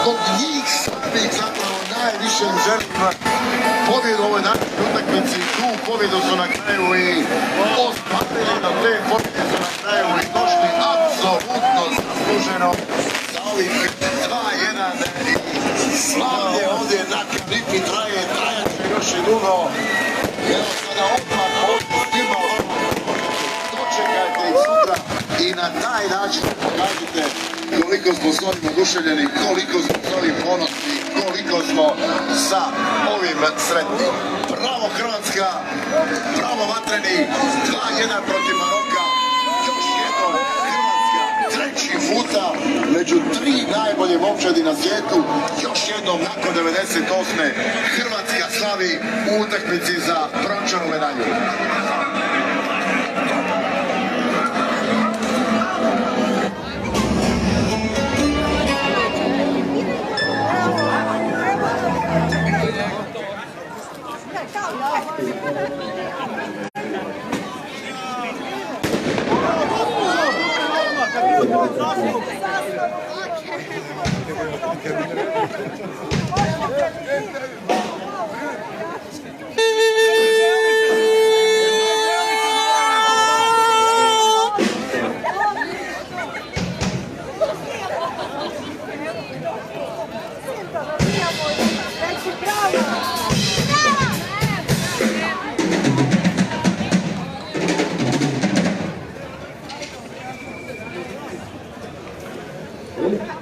zbog njih samih zapravo najviše želim pobjedu u ovoj današnjoj utakmici. Tu pobjedu su na kraju i ostvarili, do te pobjede su na kraju i došli apsolutno zasluženo za ovih 2-1 i slavlje ovdje na Kanipi trajaće još i dugo. Evo sada odmah ima dočekajte ih sutra i na taj način pokažite koliko smo s ovim oduševljeni, koliko smo s ovim ponosni, koliko smo sa ovim sretni. Bravo Hrvatska, bravo vatreni, 2-1 protiv Maroka, još jednom Hrvatska, treći puta među 3 najbolje momčadi na svijetu, još jednom nakon 98. Hrvatska slavi u utakmici za brončanu medalju. Thank you.